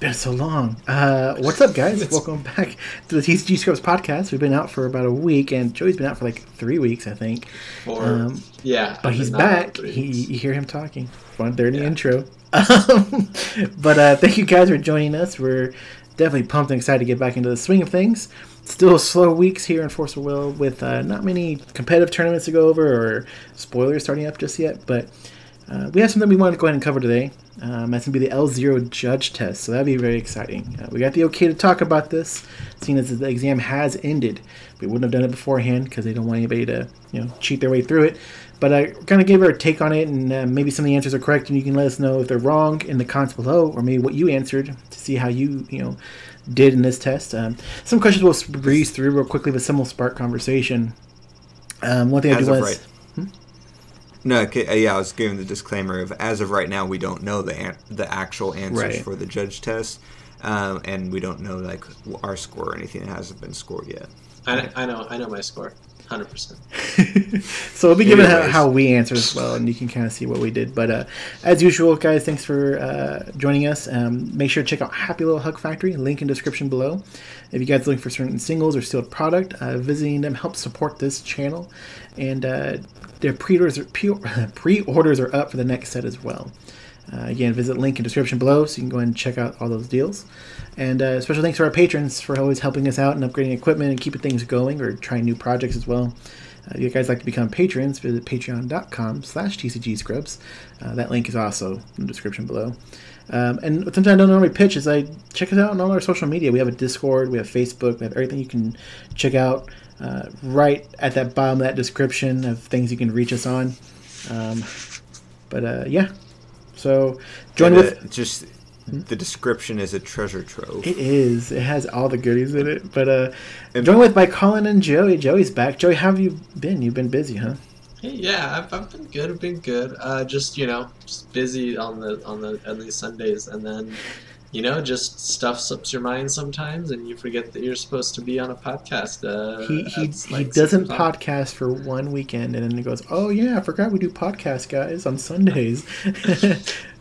been so long. What's up, guys? Welcome back to the TCG Scrubs podcast. We've been out for about a week, and Joey's been out for like 3 weeks, I think. Yeah. But he's back. You hear him talking. They're in the intro. But thank you guys for joining us. We're definitely pumped and excited to get back into the swing of things. Still slow weeks here in Force of Will with not many competitive tournaments to go over or spoilers starting up just yet, but we have something we wanted to go ahead and cover today. That's going to be the L0 judge test, so that'll be very exciting. We got the okay to talk about this, seeing as the exam has ended. We wouldn't have done it beforehand because they don't want anybody to cheat their way through it. But I kind of gave her a take on it, and maybe some of the answers are correct, and you can let us know if they're wrong in the comments below, or maybe what you answered to see how you did in this test. Some questions we'll breeze through real quickly, but some will spark conversation. One thing I do want to... No, yeah, I was giving the disclaimer of as of right now, we don't know the actual answers for the judge test, and we don't know like our score or anything. It hasn't been scored yet. I know my score, 100%. So we'll be giving how we answered as well, and you can kind of see what we did. But as usual, guys, thanks for joining us. Make sure to check out Happy Little Hug Factory, link in description below. If you guys are looking for certain singles or sealed product, visiting them helps support this channel, and their pre-orders are up for the next set as well. Again, visit link in description below so you can go ahead and check out all those deals. And special thanks to our patrons for always helping us out and upgrading equipment and keeping things going or trying new projects as well. If you guys like to become patrons, visit patreon.com/tcgscrubs. That link is also in the description below. And sometimes I don't normally pitch is I check us out on all our social media. We have a Discord, we have Facebook, we have everything you can check out right at that bottom of that description of things you can reach us on. Yeah. So join with... Just the description is a treasure trove. It is. It has all the goodies in it. But join with by Colin and Joey. Joey's back. Joey, how have you been? You've been busy, huh? Hey, yeah, I've been good. I've been good. Just busy on the at least Sundays, and then just stuff slips your mind sometimes, and you forget that you're supposed to be on a podcast. He doesn't podcast for one weekend, and then he goes, "Oh yeah, I forgot we do podcasts, guys, on Sundays."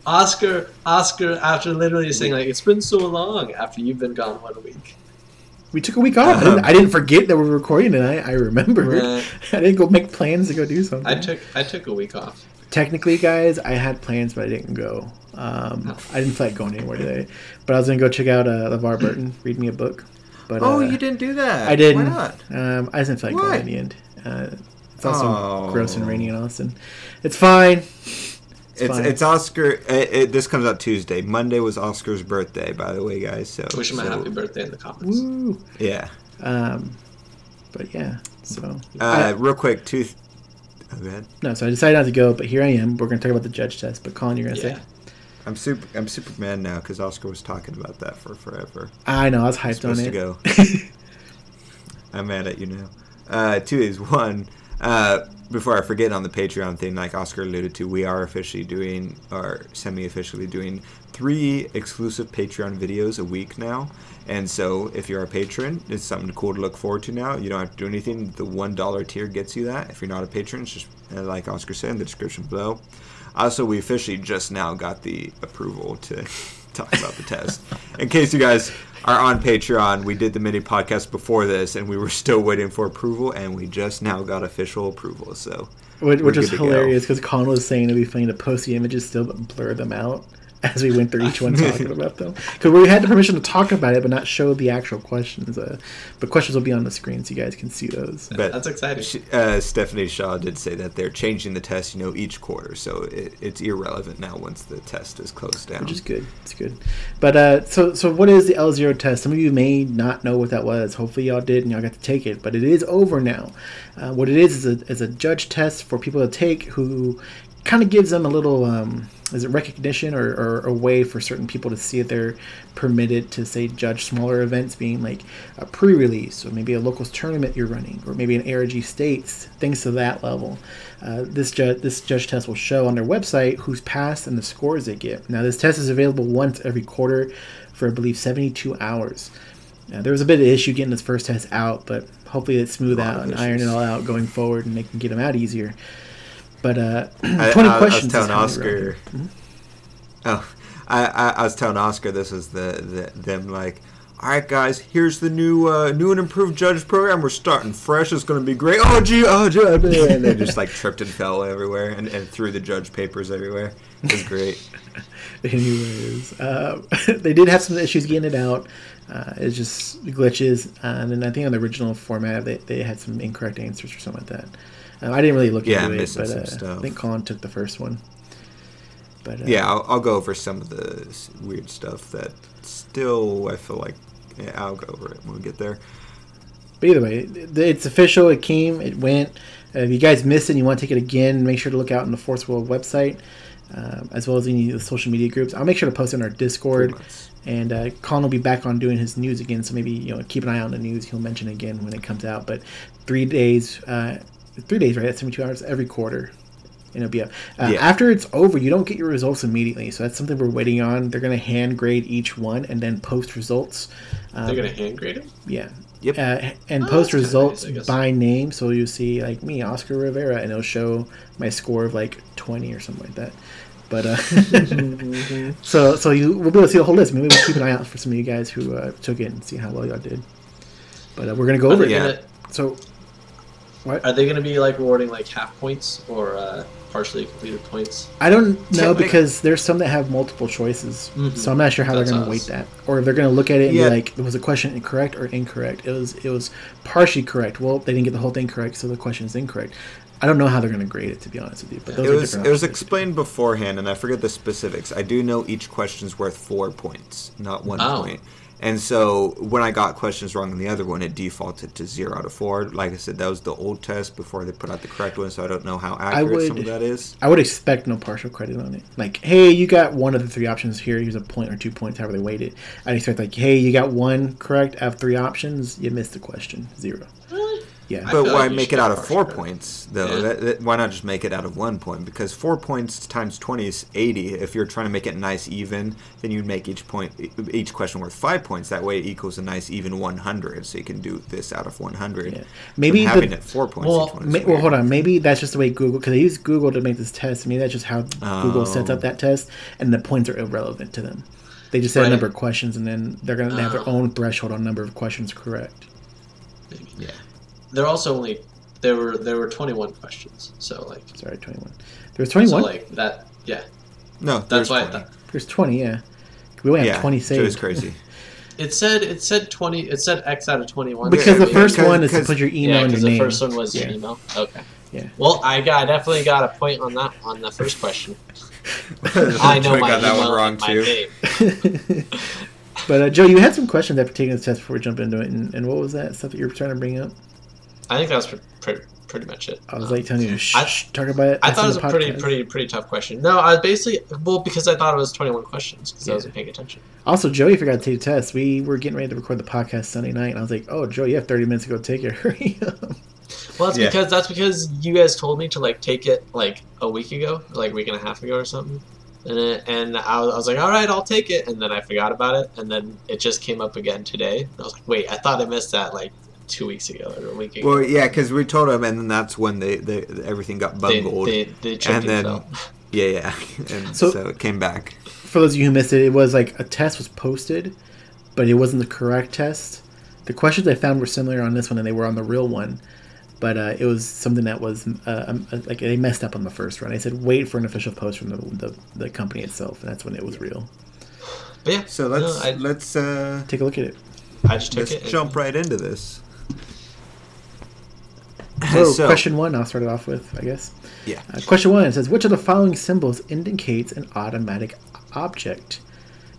Oscar, after literally saying like it's been so long after you've been gone 1 week. We took a week off. I didn't forget that we were recording tonight. I remember. I didn't go make plans to go do something. I took a week off. Technically, guys, I had plans, but I didn't go. I didn't feel like going anywhere today. But I was going to go check out LeVar Burton, read me a book. But you didn't do that? I didn't. Why not? I just didn't feel like going in the end. It's also gross and rainy in Austin. It's fine. It's Oscar. This comes out Tuesday. Monday was Oscar's birthday, by the way, guys. So wish him a happy birthday in the comments. Woo. Yeah. But yeah. So real quick, go ahead. No, so I decided not to go, but here I am. We're going to talk about the judge test. But Colin, you're going to say. I'm super mad now because Oscar was talking about that for forever. I know. I was hyped on it. To go. I'm mad at you now. 2 is 1. Before I forget on the Patreon thing, like Oscar alluded to, we are officially doing, or semi-officially doing, 3 exclusive Patreon videos a week now. And so if you're a patron, it's something cool to look forward to now. You don't have to do anything. The $1 tier gets you that. If you're not a patron, it's just, like Oscar said, in the description below. Also, we officially just now got the approval to talk about the test. In case you guys are on Patreon, we did the mini podcast before this, and we were still waiting for approval, and we just now got official approval. So, which is hilarious because Colin was saying it'd be funny to post the images still, but blur them out as we went through each one talking about them. Because we had the permission to talk about it, but not show the actual questions. But questions will be on the screen so you guys can see those. But that's exciting. Stephanie Shaw did say that they're changing the test, each quarter, so it's irrelevant now once the test is closed down. Which is good. It's good. But so what is the L0 test? Some of you may not know what that was. Hopefully y'all did and y'all got to take it. But it is over now. What it is a judge test for people to take who kind of gives them a little... is it recognition or a way for certain people to see if they're permitted to, say, judge smaller events, being like a pre-release or maybe a locals tournament you're running or maybe an ARG states, things to that level. This judge test will show on their website who's passed and the scores they get. Now, this test is available once every quarter for, I believe, 72 hours. There was a bit of issue getting this first test out, but hopefully it's smooth out and iron it all out going forward and they can get them out easier. But 20 questions. I was telling Oscar. I was telling Oscar this is them like, all right, guys, here's the new and improved judge program. We're starting fresh. It's going to be great. Oh, gee, and they just like tripped and fell everywhere and threw the judge papers everywhere. It was great. Anyways, they did have some issues getting it out. It's just glitches, and then I think on the original format they had some incorrect answers or something like that. I didn't really look into it, but I think Colin took the first one. But yeah, I'll go over some of the weird stuff that still I feel like I'll go over it when we get there. But either way, it's official. It came. It went. If you guys missed it and you want to take it again, make sure to look out on the Force World website, as well as any of the social media groups. I'll make sure to post it in our Discord. And Colin will be back on doing his news again, so maybe keep an eye on the news. He'll mention it again when it comes out. But 3 days, right? That's 72 hours every quarter. And it'll be up. After it's over, you don't get your results immediately. So that's something we're waiting on. They're going to hand grade each one and then post results. They're going to hand grade them? Yeah. Yep. And post results by name. So you'll see, like me, Oscar Rivera, and it'll show my score of like 20 or something like that. But so you will be able to see the whole list. Maybe we'll keep an eye out for some of you guys who took it and see how well y'all did. But we're going to go over it. So what? Are they going to be like rewarding like half points or partially completed points? I don't know, because there's some that have multiple choices. Mm-hmm. So I'm not sure how they're going to weight that, or if they're going to look at it and be like, was the question correct or incorrect? It was partially correct. Well, they didn't get the whole thing correct, so the question is incorrect. I don't know how they're going to grade it, to be honest with you. But those it was explained beforehand, and I forget the specifics. I do know each question's worth 4 points, not 1 point. And so when I got questions wrong on the other one, it defaulted to 0 out of 4. Like I said, that was the old test before they put out the correct one, so I don't know how accurate some of that is. I would expect no partial credit on it. Like, hey, you got one of the 3 options here. Here's a point or 2 points, however they weight it. I'd expect, like, hey, you got one correct out of 3 options. You missed the question. 0. Yeah. But why make it out of 4 points, though? Yeah. Why not just make it out of 1 point? Because 4 points times 20 is 80. If you're trying to make it nice even, then you'd make each question worth 5 points. That way it equals a nice even 100. So you can do this out of 100. Yeah. Maybe having it 4 points each one is well, hold on. Maybe that's just the way Google, because they use Google to make this test. Maybe that's just how Google sets up that test, and the points are irrelevant to them. They just set a number of questions, and then they're going to have their own threshold on number of questions correct. Maybe. Yeah. They're also only there were 21 questions, so like 21. There was 21. So like that, yeah. No, that's why I thought there's 20. Yeah, we only have 20 saved. It was crazy. It said 20. It said X out of 21. Because the first one is to put your email in your name. The first one was your email. Okay. Yeah. Well, I definitely got a point on the first question. I know my got that email one wrong too. But Joe, you had some questions after taking this test before we jump into it, and what was that stuff that you were trying to bring up? I think that was pretty much it. I was like telling you to talk about it. I thought it was a pretty tough question. No, I basically because I thought it was 21 questions because I wasn't paying attention. Also, Joey forgot to take the test. We were getting ready to record the podcast Sunday night, and I was like, "Oh, Joe, you have 30 minutes to go take it. Hurry up!" Well, that's because you guys told me to like take it like a week ago, like a week and a half ago or something. And I was like, all right, I'll take it. And then I forgot about it, and then it just came up again today. And I was like, wait, I thought I missed that like 2 weeks ago or a week ago. Well, yeah, because we told them, and then that's when they everything got bungled. They and then fell. Yeah, and so it came back. For those of you who missed it, it was like a test was posted, but it wasn't the correct test. The questions I found were similar on this one, and they were on the real one. But it was something that was like they messed up on the first run. I said wait for an official post from the company itself, and that's when it was real. But yeah, so let's take a look at it. I just took let's jump right into this. So, question 1, I'll start it off with, I guess. Yeah. Question 1 says, which of the following symbols indicates an automatic object?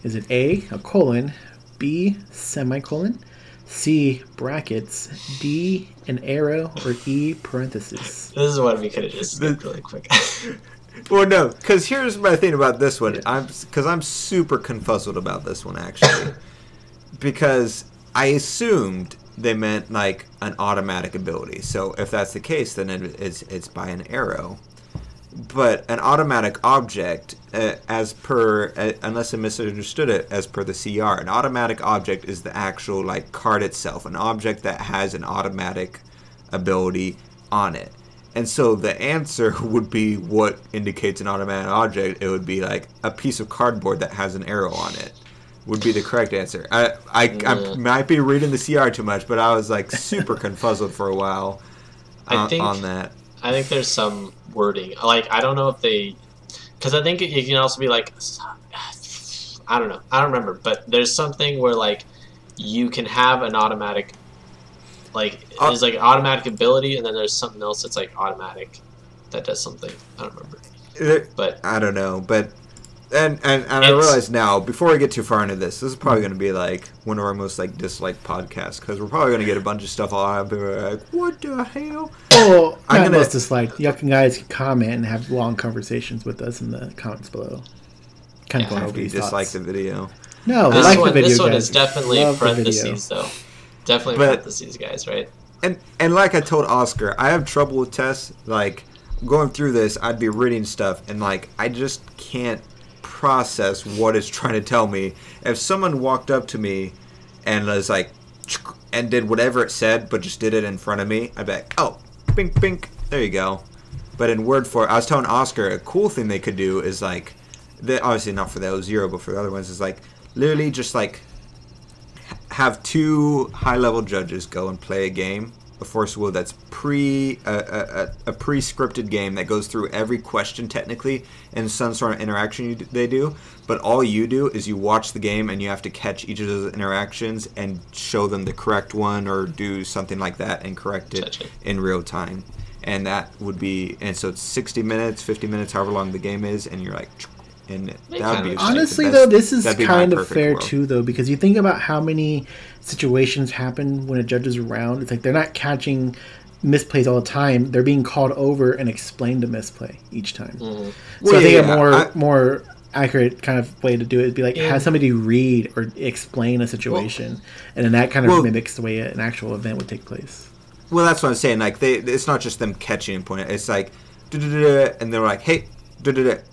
Is it A, a colon, B, semicolon, C, brackets, D, an arrow, or E, parenthesis? This is what we could have just skipped really quick. Well, no, because here's my thing about this one. I'm super confuzzled about this one, actually. Because I assumed they meant like an automatic ability. So if that's the case, then it's by an arrow. But an automatic object, unless I misunderstood it, as per the CR, an automatic object is the actual like card itself, an object that has an automatic ability on it. And so the answer would be what indicates an automatic object. It would be like a piece of cardboard that has an arrow on it. Would be the correct answer. I might be reading the CR too much, but I was like super confuzzled for a while on that. I think there's some wording. Like, I don't know if they... Because I think it can also be like... I don't know. I don't remember. But there's something where, like, you can have an automatic... Like, there's, like, automatic ability, and then there's something else that's, like, automatic that does something. I don't remember. But I don't know. But... And I realize now, before we get too far into this is probably going to be like one of our most like disliked podcasts because we're probably going to get a bunch of stuff all out and like, what the hell? Oh, not most disliked. You guys can comment and have long conversations with us in the comments below. Kind of going over these dislike thoughts. the video. No, this like one, the video. This one guys. is definitely Love parentheses though. Definitely parentheses, guys. Right? And like I told Oscar, I have trouble with tests. Like going through this, I'd be reading stuff and like I just can't process what it's trying to tell me. If someone walked up to me and was like and did whatever it said but just did it in front of me, I'd be like, oh, bink bink, there you go. But in word for it, I was telling Oscar a cool thing they could do is like, obviously not for the O0 but for the other ones, is like literally just like have two high level judges go and play a game, a Force Will that's a pre-scripted game that goes through every question technically and some sort of interaction they do, but all you do is you watch the game and you have to catch each of those interactions and show them the correct one or do something like that and correct it in real time. And that would be, and so it's 60 minutes, 50 minutes, however long the game is, and you're like, and that would be honestly though, this is kind of fair too though, because you think about how many situations happen when a judge is around. It's like they're not catching misplays all the time. They're being called over and explained a misplay each time. Mm-hmm. So I think a more accurate kind of way to do it would be like have somebody read or explain a situation, and then that kind of mimics the way an actual event would take place. Well, that's what I'm saying. Like it's not just them catching and pointing. It's like, and they're like, hey, that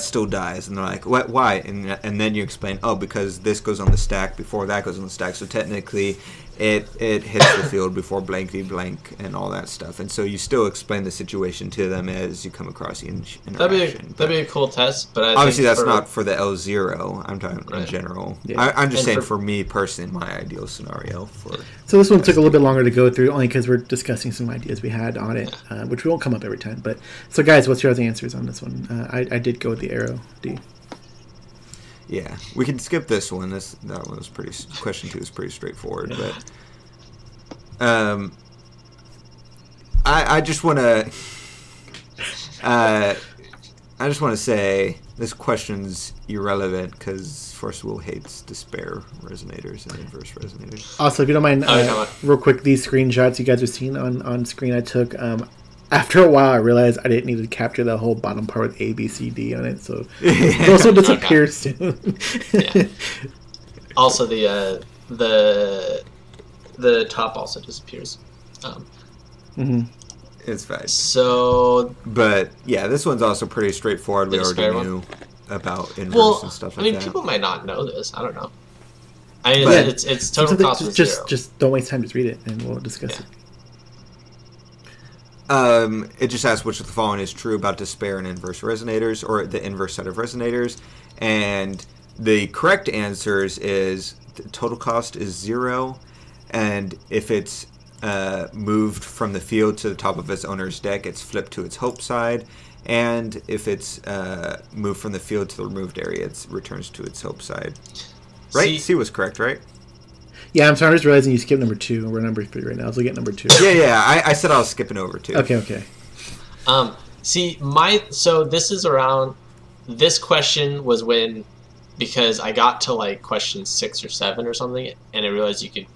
still dies, and they're like, what? Why? And then you explain, oh, because this goes on the stack before that goes on the stack. So technically, it hits the field before blankety blank and all that stuff. And so you still explain the situation to them as you come across the interaction. That'd be a cool test, but obviously that's not for the L0. I'm talking in general. Yeah. I'm just saying for me personally, my ideal scenario for. So this one took a little bit longer to go through, only because we're discussing some ideas we had on it, which won't come up every time. But so guys, what's your other answers on this one? I did go with the arrow D. Yeah, we can skip this one. That one was question 2 is pretty straightforward, but I just want to say this question's irrelevant because Force Will hates despair resonators and inverse resonators. Also, if you don't mind, real quick, these screenshots you guys are seeing on screen, I took. After a while, I realized I didn't need to capture the whole bottom part with A, B, C, D on it, so it also disappears soon. Yeah. Also, the top also disappears. It's fine. So, but yeah, this one's also pretty straightforward. We already knew about inverse and stuff like that. People might not know this. I don't know. It's total cost was zero. Just don't waste time. Just read it, and we'll discuss it. It just asks which of the following is true about despair and inverse resonators, or the inverse set of resonators. And the correct answers is the total cost is 0, and if it's moved from the field to the top of its owner's deck, it's flipped to its hope side. And if it's moved from the field to the removed area, it returns to its hope side. Right? C was correct, right? Yeah, I'm sorry. I'm just realizing you skipped number 2. We're number 3 right now. I was looking at number 2. Yeah. I said I was skipping over 2. Okay. So this is around. This question was because I got to like question 6 or 7 or something, and I realized you could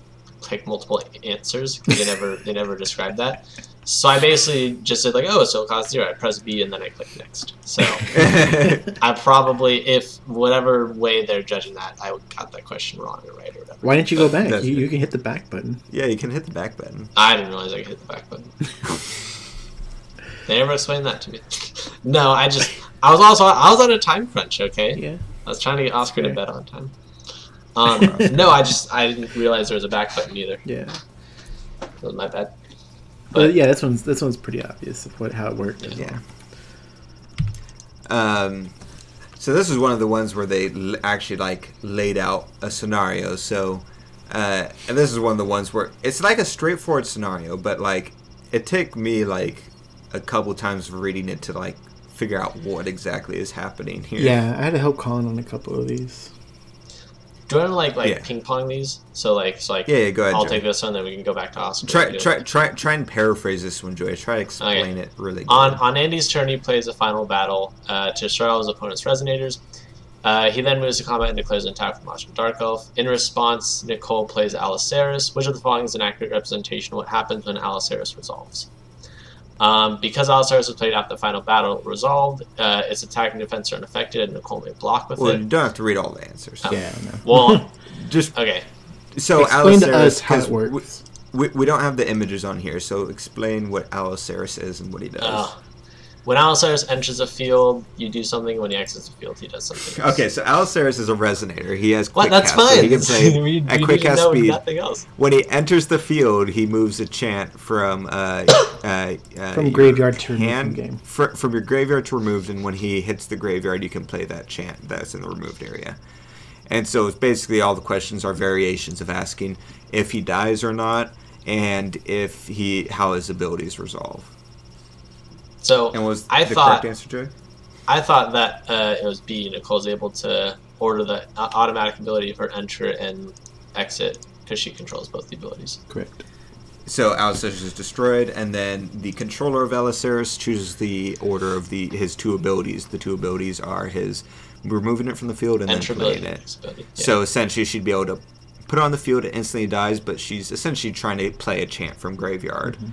pick multiple answers because they never described that. So I basically just said like, oh, so it costs 0. I press B and then I click next. So I probably, if whatever way they're judging that, I got that question wrong or right or whatever. Why didn't you go back? You can hit the back button. Yeah, you can hit the back button. I didn't realize I could hit the back button. They never explained that to me. No, I was on a time crunch. Okay. Yeah. I was trying to get Oscar to bed on time. No, I didn't realize there was a back button either. Yeah. That was my bad. But yeah, this one's pretty obvious of how it worked. Yeah. So this is one of the ones where they actually like laid out a scenario. So, and this is one of the ones where it's like a straightforward scenario, but like it took me like a couple times of reading it to like figure out what exactly is happening here. Yeah, I had to help Colin on a couple of these. Do you want to ping pong these? So go ahead. I'll take this one, then we can go back to Oscar. Try and paraphrase this one, Joey. Try to explain it really good. On Andy's turn, he plays a final battle to destroy all his opponent's resonators. He then moves to combat and declares an attack from Martian Dark Elf. In response, Nicole plays Aliceris. Which of the following is an accurate representation of what happens when Aliceris resolves? Because Aliceris was played after the final battle resolved, its attack and defense are unaffected, and Nicole may block with it. Well, you don't have to read all the answers. Yeah, no. Well, just okay. So explain Aliceris, to us how it works. We don't have the images on here, so explain what Aliceris is and what he does. When Aliceris enters a field, you do something. When he exits the field, he does something else. Okay, so Aliceris is a resonator. He has quick That's cast, fine. so he can play at quick cast speed. Nothing else. When he enters the field, he moves a chant from graveyard to removed game. From your graveyard to removed, and when he hits the graveyard, you can play that chant that's in the removed area. And so it's basically all the questions are variations of asking if he dies or not, and how his abilities resolve. So and was I the thought, correct answer, Joey? I thought that it was B. Nicole's able to order the automatic ability for enter and exit because she controls both the abilities. Correct. So Aliceris is destroyed, and then the controller of Aliceris chooses the order of his two abilities. The two abilities are his removing it from the field and then playing it. Yeah. So essentially, she'd be able to put it on the field, it instantly dies, but she's essentially trying to play a chant from graveyard. Mm-hmm.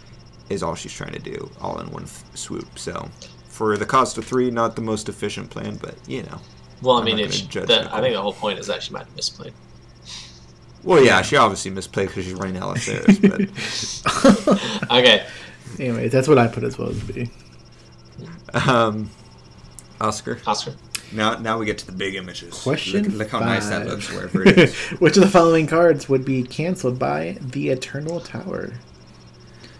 Is all she's trying to do, all in one swoop. So, for the cost of 3, not the most efficient plan, but you know. Well, I mean, I think the whole point is that she might have misplayed. Well, yeah, she obviously misplayed because she's running Aliceris, but okay. Anyway, that's what I put as well as B. Oscar. Now we get to the big images. Question Look how 5. nice that looks wherever it is. Which of the following cards would be canceled by the Eternal Tower?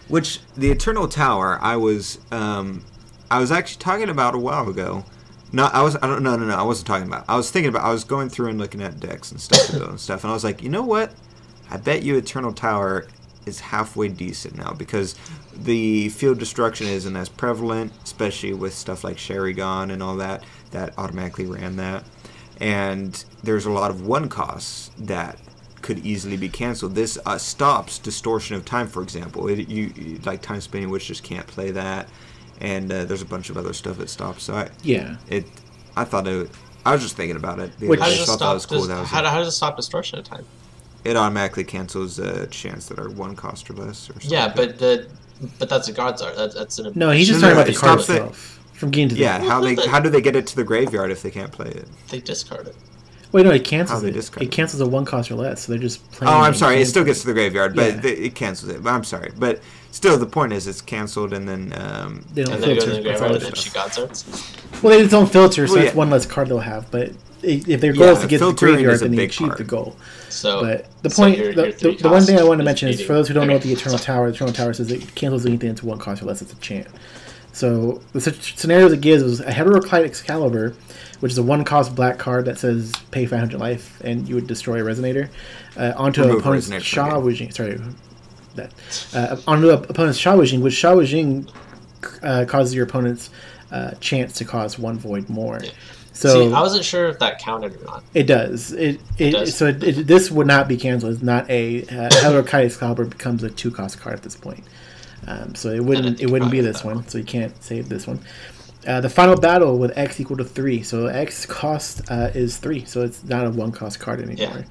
Which the Eternal Tower, I was actually talking about a while ago. No, I wasn't talking about. I was thinking about. I was going through and looking at decks and stuff, and I was like, you know what? I bet you Eternal Tower is halfway decent now because the field destruction isn't as prevalent, especially with stuff like Sherrigan and all that automatically ran that, and there's a lot of one costs that could easily be canceled. This stops Distortion of Time, for example. You like Time Spinning Witch just can't play that, and there's a bunch of other stuff that stops. So I thought I was just thinking about it. How does it stop Distortion of Time? It automatically cancels chants that are one cost or less. Or something. Yeah, but that's a God's Art. That's an. No, he's just talking about the card itself. From getting to the how do they get it to the graveyard if they can't play it? They discard it. Wait, no, it cancels it. It cancels a one cost or less, so they're just playing. Oh, I'm sorry. It still gets to the graveyard, but it cancels it. But I'm sorry, but still, the point is it's canceled, and then they don't filter. Go to the graveyard, and then she God's Arts. Well, they don't filter, so it's one less card they'll have. But if their goal is to get to the graveyard, then they achieve the goal. So, but the point, the one thing I want to mention is for those who don't know what the Eternal Tower says it cancels anything into one cost or less. It's a chant. So the scenario it gives was a Heteroclite Excalibur, which is a one-cost black card that says pay 500 life, and you would destroy a Resonator onto an opponent's Sha Wujing. Sorry, onto an opponent's Sha Wujing, which Sha Wujing causes your opponent's chance to cause one void more. Yeah. So see, I wasn't sure if that counted or not. It does. It does. So this would not be canceled. It's not a Heteroclite Excalibur becomes a 2-cost card at this point. So it wouldn't be this one. So you can't save this one. The final battle with X equal to 3. So X cost is 3. So it's not a 1-cost card anymore.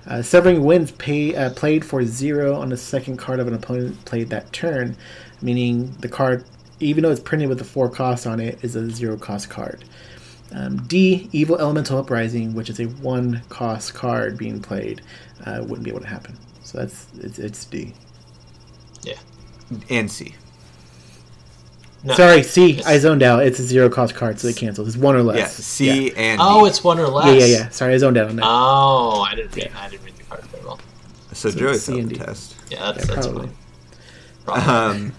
Yeah. Severing Winds played for 0 on the second card of an opponent played that turn, meaning the card, even though it's printed with the 4 cost on it, is a 0-cost card. D, Evil Elemental Uprising, which is a 1-cost card being played, wouldn't be able to happen. So it's D. Yeah. And C. No, sorry, C. I zoned out. It's a 0-cost card, so it cancels. It's 1 or less. Yeah, C and D. Oh, it's 1 or less. Yeah. Sorry, I zoned out on that. Oh, I didn't read the card very well. So Joey failed the test. Yeah, that's probably. Probably.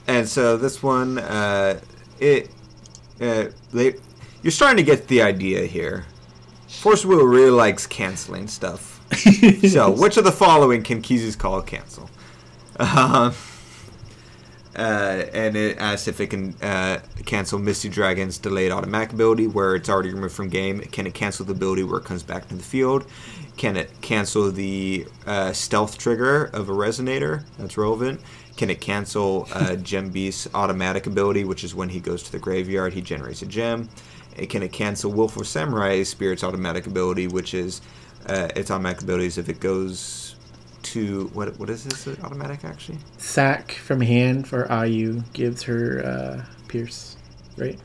And so this one, you're starting to get the idea here. Force Wheel really likes canceling stuff. So, which of the following can Keyes' call cancel? And it asks if it can cancel Misty Dragon's delayed automatic ability where it's already removed from game. Can it cancel the ability where it comes back to the field? Can it cancel the stealth trigger of a resonator? That's relevant. Can it cancel Gem Beast's automatic ability, which is when he goes to the graveyard, he generates a gem? Can it cancel Willful Samurai Spirit's automatic ability, which is its automatic abilities if it goes to what is this automatic actually? Sack from hand for Ayu gives her Pierce, right?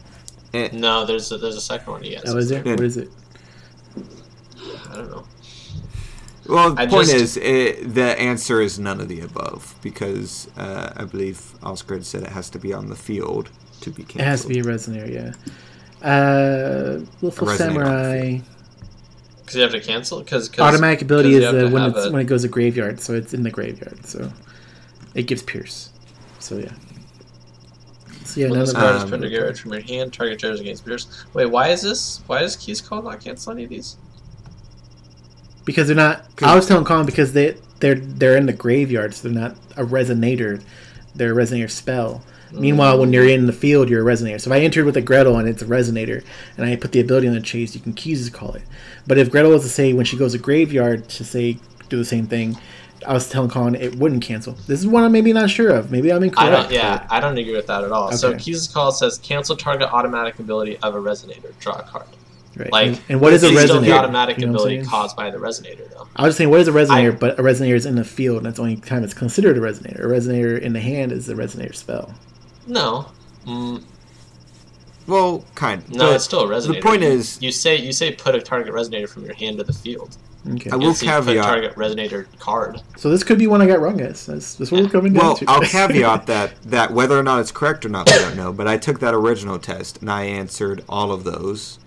No, there's a second one. Yes. Oh, is there? What is it? I don't know. Well, the point is, the answer is none of the above because I believe Oscar had said it has to be on the field to be canceled. It has to be a Resonator, yeah. Willful Samurai. Because you have to cancel? Cause automatic ability is when it goes to graveyard, so it's in the graveyard, so it gives Pierce. So yeah. So yeah, when none this of card is put into graveyard from your hand, target charges against Pierce. Wait, why is this? Why does Keyes Call not cancel any of these? Because they're not. I was telling Colin because they're in the graveyard, so they're not a Resonator. They're a Resonator spell. Meanwhile, when you're in the field, you're a Resonator. So if I entered with a Gretel and it's a Resonator, and I put the ability on the chase, you can Keyes call it. But if Gretel was to say, when she goes to graveyard, to say, do the same thing, I was telling Colin it wouldn't cancel. This is one I'm maybe not sure of. Maybe I'm incorrect. I don't agree with that at all. Okay. So Keyes Call says, cancel target automatic ability of a Resonator. Draw a card. Right. Like, and what is a Resonator? Still the automatic ability caused by the Resonator, though. I was just saying, what is a Resonator? But a Resonator is in the field, and that's the only time it's considered a Resonator. A Resonator in the hand is a Resonator spell. No. Well, kind of. No, it's still a Resonator. The point is, you say put a target Resonator from your hand to the field. Okay. I will caveat put a target Resonator card. So this could be one I got wrong, guys. That's what we're coming down to. Well, I'll caveat that whether or not it's correct or not, we don't know. But I took that original test and I answered all of those.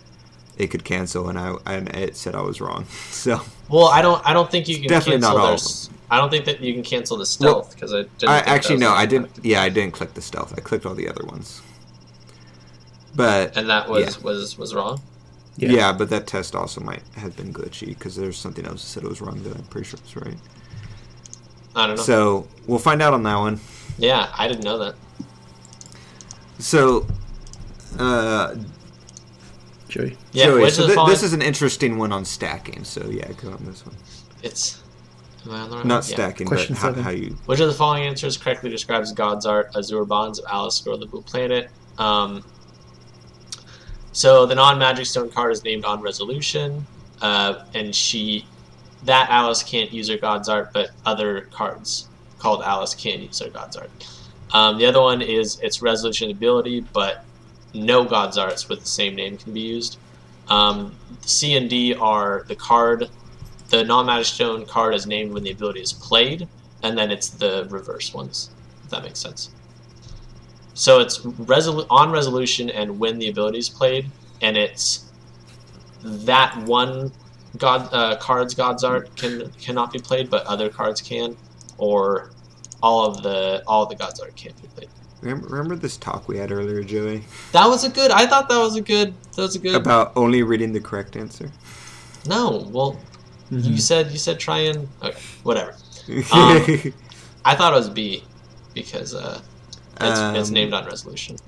It could cancel, and it said I was wrong. So. Well, I don't think you can definitely cancel not all of them. I don't think that you can cancel the stealth because I didn't. I didn't. Yeah, I didn't click the stealth. I clicked all the other ones. But and that was wrong. Yeah, but that test also might have been glitchy because there's something else that said it was wrong that I'm pretty sure it's right. I don't know. So we'll find out on that one. Yeah, I didn't know that. So, Joey. Yeah, Joey. So this is an interesting one on stacking. So yeah, go on this one. It's. Not stacking, but how you... Which of the following answers correctly describes God's Art, Azure Bonds of Alice, or the Blue Planet? So the non-magic stone card is named on Resolution, and that Alice can't use her God's Art, but other cards called Alice can use her God's Art. The other one is its Resolution ability, but no God's Arts with the same name can be used. C and D are the card... The non-magic stone card is named when the ability is played, and then it's the reverse ones, if that makes sense. So it's on resolution and when the ability is played, and it's that one card's God's Art cannot be played, but other cards can, or all of the God's Art can't be played. Remember this talk we had earlier, Joey? I thought that was a good. About only reading the correct answer. No, well. Mm-hmm. You said try and okay, whatever. I thought it was B because it's named on resolution.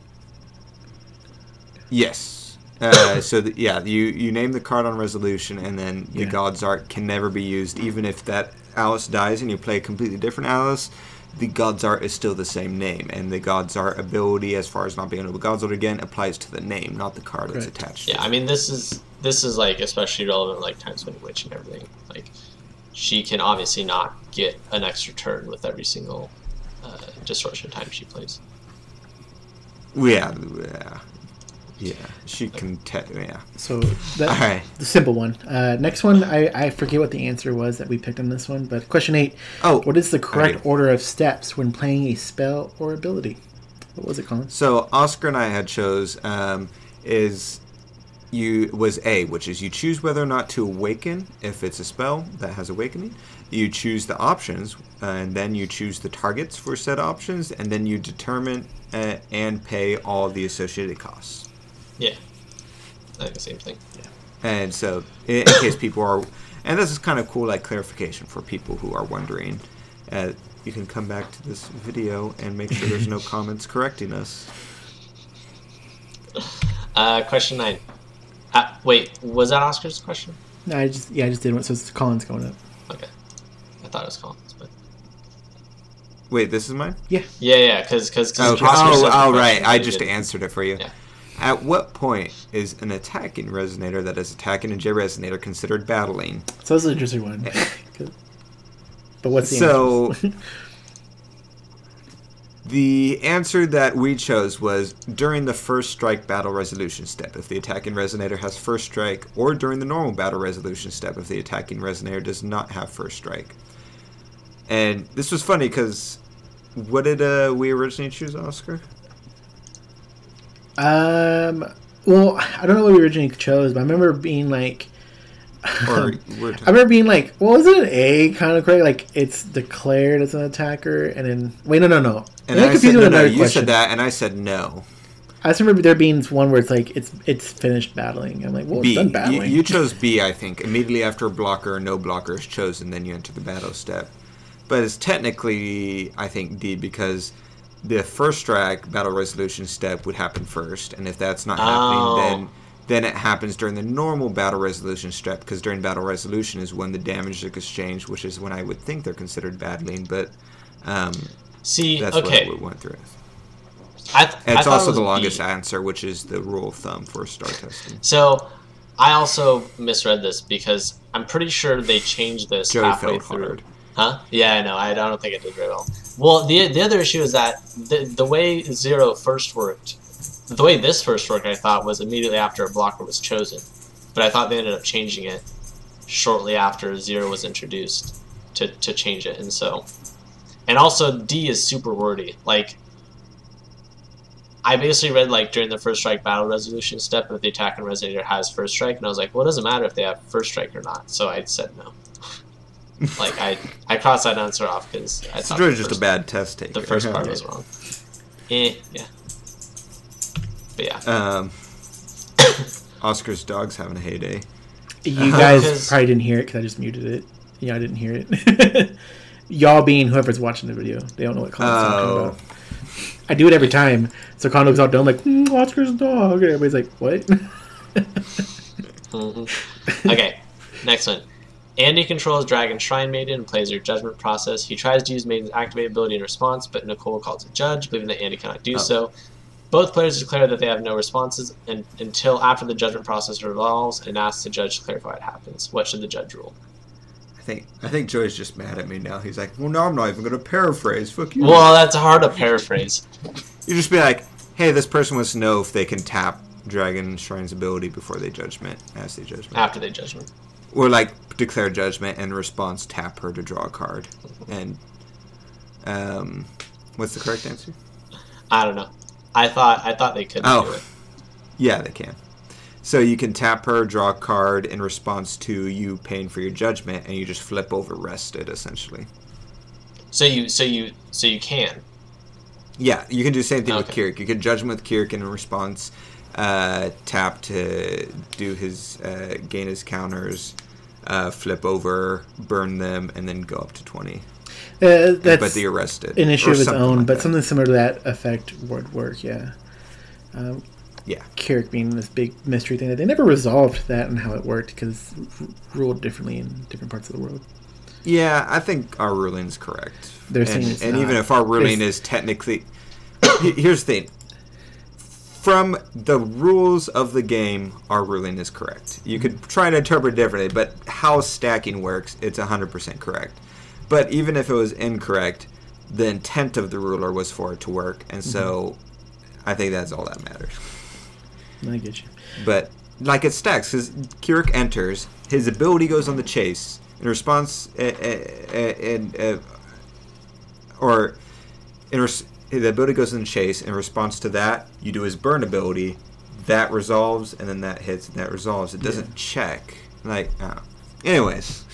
Yes. You name the card on resolution, and then the God's Art can never be used, even if that Alice dies and you play a completely different Alice. The God's Art is still the same name, and the God's Art ability, as far as not being able to God's Art again, applies to the name, not the card it's attached to. Yeah, I mean this is like especially relevant like Time Spinning Witch and everything. Like she can obviously not get an extra turn with every single distortion time she plays. Yeah, she can. So that's the simple one. Next one, I forget what the answer was that we picked on this one, but question 8. Oh, what is the correct order of steps when playing a spell or ability? What was it, Colin? So Oscar and I had chose is was A, which is you choose whether or not to awaken if it's a spell that has awakening. You choose the options, and then you choose the targets for said options, and then you determine and pay all the associated costs. Yeah, I think the same thing. Yeah. And so, in case people are, and this is kind of cool, like clarification for people who are wondering. You can come back to this video and make sure there's no comments correcting us. Question 9. Wait, was that Oscar's question? No, I just did one. So it's Colin's going up. Okay, I thought it was Colin's, but Wait, this is mine? Yeah. yeah, because Okay. Right. I just answered it for you. Yeah. At what point is an attacking resonator that is attacking a J resonator considered battling? So that's an interesting one. But what's the answer? The answer that we chose was during the first strike battle resolution step if the attacking resonator has first strike, or during the normal battle resolution step if the attacking resonator does not have first strike. And this was funny because what did we originally choose, Oscar? Well, I don't know what we originally chose, but I remember being like, Or I remember being like, well, isn't it A kind of correct? Like, it's declared as an attacker, and then wait, no. And I said no. You said that, and I said no. I just remember there being one where it's like it's finished battling. I'm like, well, B. it's done battling. You chose B, I think. Immediately after a blocker or no blocker is chosen, then you enter the battle step. But it's technically, I think, D, because the first strike battle resolution step would happen first, and if that's not happening, then it happens during the normal battle resolution step, because during battle resolution is when the damage is exchanged, which is when I would think they're considered battling, but that's what we went through. It's also the longest answer, which is the rule of thumb for star testing. So I also misread this because I'm pretty sure they changed this halfway through. Hard. Huh? Yeah, I know. I don't think it did very well. Well, the other issue is that the way Zero first worked, the way this first worked, I thought, was immediately after a blocker was chosen. But I thought they ended up changing it shortly after Zero was introduced to change it. And also D is super wordy. Like, I basically read, like, during the first strike battle resolution step, if the attacking resonator has first strike, and I was like, well, it doesn't matter if they have first strike or not. So I said no. Like, I crossed that answer off because I thought it's just a bad test taker. The first part was wrong. Yeah. But yeah. Oscar's dog's having a heyday. You guys probably didn't hear it because I just muted it. Yeah, I didn't hear it. Y'all being whoever's watching the video, they don't know what Colin's talking about. I do it every time. So Colin looks all dumb, like, Oscar's dog. And everybody's like, what? Okay, next one. Andy controls Dragon Shrine Maiden and plays her judgment process. He tries to use Maiden's activate ability in response, but Nicole calls a judge, believing that Andy cannot do so. Both players declare that they have no responses until after the judgment process resolves and asks the judge to clarify what happens. What should the judge rule? I think Joey's just mad at me now. He's like, well, no, I'm not even going to paraphrase. Fuck you. Well, that's hard to paraphrase. You just be like, hey, this person wants to know if they can tap Dragon Shrine's ability before they judgment, as they judgment. After they judgment. Or, like, declare judgment and in response tap her to draw a card. And, what's the correct answer? I don't know. I thought they could do it. Yeah, they can. So you can tap her, draw a card in response to you paying for your judgment, and you just flip over rested, essentially. So you can. Yeah, you can do the same thing with Kirik. You can judgment with Kirik and in response tap to do his gain his counters, flip over, burn them, and then go up to 20. That's but the arrested. An issue of its own, like but that. something similar to that effect would work, yeah. Yeah. Kirik being this big mystery thing that they never resolved that and how it worked because ruled differently in different parts of the world. Yeah, I think our ruling is correct. They're saying it's and not. even if our ruling is technically... Here's the thing. From the rules of the game, our ruling is correct. You could try to interpret it differently, but how stacking works, it's 100% correct. But even if it was incorrect, the intent of the ruler was for it to work, and so I think that's all that matters. I get you. But, like, it stacks, because Kirik enters, his ability goes on the chase, in response, the ability goes in the chase, in response to that, you do his burn ability, that resolves, and then that hits, and that resolves. It doesn't check. Like, anyways.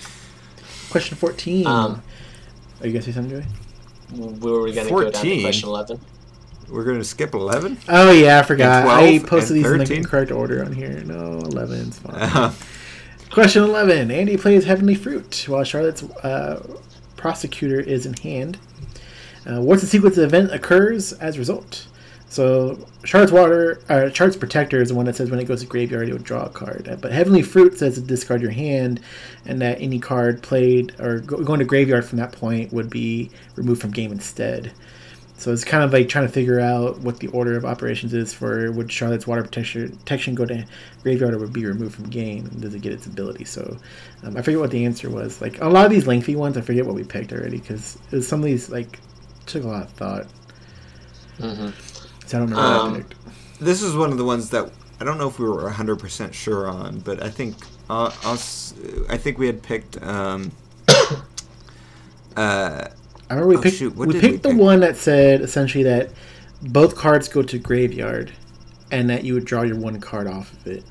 Question 14. Are you going to say something, Joey? Were we going to go down to question 11? We're going to skip 11? Oh, yeah, I forgot. 12, I posted these in the 13? correct order on here. No, 11's fine. Question 11. Andy plays Heavenly Fruit while Charlotte's prosecutor is in hand. What's the sequence of event occurs as a result? So Charlotte's Protector is the one that says when it goes to graveyard, it will draw a card. But Heavenly Fruit says to discard your hand, and that any card played or going to graveyard from that point would be removed from game instead. So it's kind of like trying to figure out what the order of operations is for would Charlotte's Water Protection go to graveyard or would be removed from game, and does it get its ability? So I forget what the answer was. Like a lot of these lengthy ones, I forget what we picked already because some of these like took a lot of thought. Mm-hmm. So I don't remember what I picked. This is one of the ones that I don't know if we were 100% sure on, but I think we had picked. I remember we picked the one that said essentially that both cards go to graveyard, and that you would draw your one card off of it.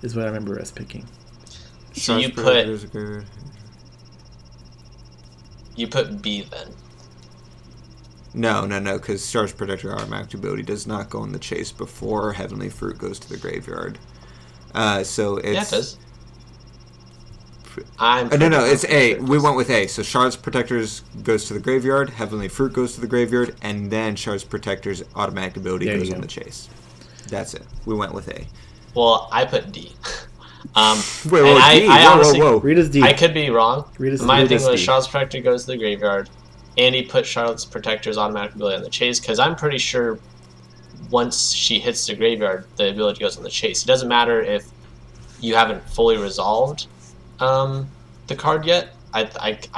Is what I remember us picking. So you put B then. No, because Char's Protector automatic ability does not go in the chase before Heavenly Fruit goes to the graveyard. So it's... Yeah, it does. No, it's A. We went with A. So Char's Protectors goes to the graveyard, Heavenly Fruit goes to the graveyard, and then Char's Protector's automatic ability goes in the chase. That's it. We went with A. Well, I put D. Wait, D? Whoa. Rita's D. I could be wrong. My thing was D. Charlotte's Protector goes to the graveyard. Andy put Charlotte's Protector's automatic ability on the chase, because I'm pretty sure once she hits the graveyard, the ability goes on the chase. It doesn't matter if you haven't fully resolved the card yet. I thought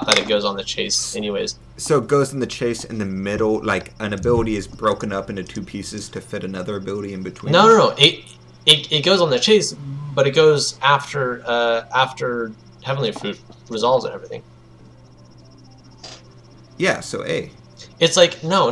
that it goes on the chase anyways. So it goes in the chase in the middle, like an ability is broken up into two pieces to fit another ability in between. No. It goes on the chase, but it goes after Heavenly Fruit resolves and everything. Yeah, so A. It's like no.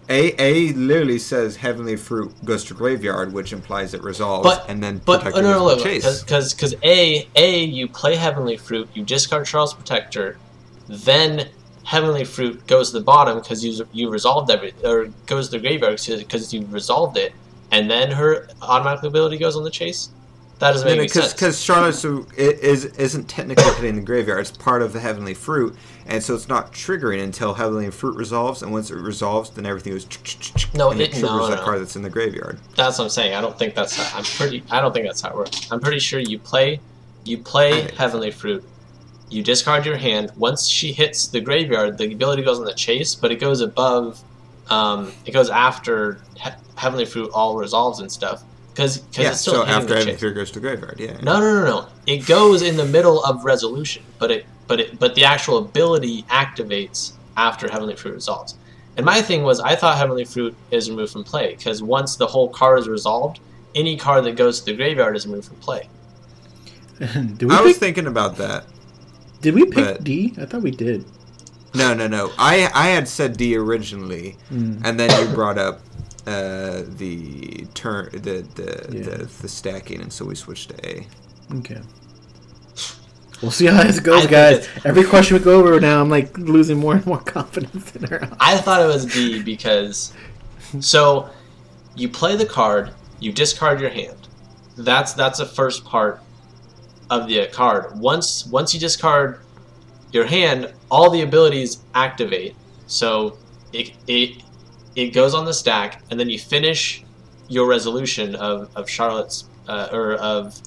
A literally says Heavenly Fruit goes to graveyard, which implies it resolves, and then Protector goes to the chase. Because A, you play Heavenly Fruit, you discard Charles Protector, then Heavenly Fruit goes to the bottom because you resolved or goes to the graveyard because you resolved it, and then her automatic ability goes on the chase. That doesn't make any sense. Because Charlotte isn't technically hitting the graveyard. It's part of the Heavenly Fruit, and so it's not triggering until Heavenly Fruit resolves, and once it resolves, then everything goes and it triggers that card that's in the graveyard. That's what I'm saying. I don't think that's how it works. I'm pretty sure you play Heavenly Fruit, you discard your hand. Once she hits the graveyard, the ability goes on the chase, but it goes above. It goes after Heavenly Fruit all resolves and stuff. Because it's still after Heavenly Fruit goes to graveyard, yeah. No. It goes in the middle of resolution, but the actual ability activates after Heavenly Fruit resolves. And my thing was, I thought Heavenly Fruit is removed from play because once the whole card is resolved, any card that goes to the graveyard is removed from play. I was thinking about that. Did we pick D? I thought we did. No. I had said D originally, and then you brought up the stacking, and so we switched to A. Okay. We'll see how this goes, guys. Every question we go over now, I'm like losing more and more confidence in her. I thought it was D because so you play the card, you discard your hand. That's the first part of the card. Once you discard your hand, all the abilities activate. So it goes on the stack, and then you finish your resolution of Charlotte's of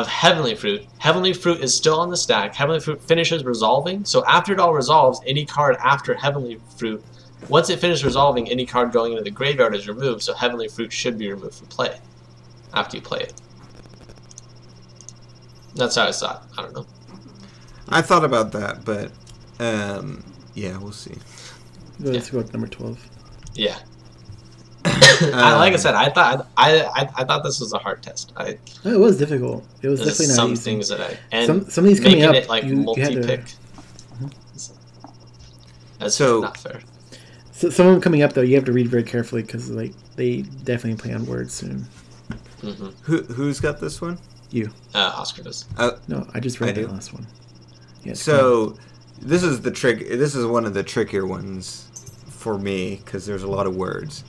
Heavenly Fruit. Heavenly Fruit is still on the stack. Heavenly Fruit finishes resolving. So after it all resolves, any card after Heavenly Fruit, once it finishes resolving, any card going into the graveyard is removed. So Heavenly Fruit should be removed from play after you play it. That's how I saw it. I don't know. I thought about that, but yeah, we'll see. Let's go with number 12. Yeah. Like I said, I thought this was a hard test. It was difficult. It was definitely not some easy. Things that some of these coming up, it like multi-pick. That's not fair. So some of them coming up though, you have to read very carefully because like they definitely play on words soon. Mm-hmm. Who's got this one? You. Oscar does. No, I just read the last one. Yeah, so this is the trick. This is one of the trickier ones for me because there's a lot of words.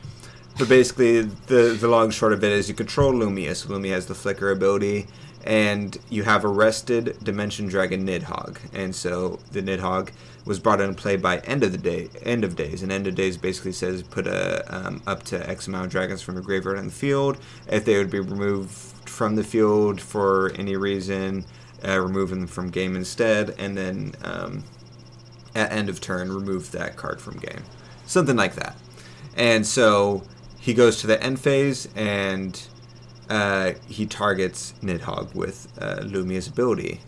But basically, the long and short of it is you control Lumia. So Lumia has the flicker ability, and you have arrested Dimension Dragon Nidhogg. And so the Nidhogg was brought into play by End of Days. And End of Days basically says put up to X amount of dragons from the graveyard on the field. If they would be removed from the field for any reason, remove them from game instead, and then at end of turn, remove that card from game. Something like that. And so he goes to the end phase, and he targets Nidhogg with Lumia's ability.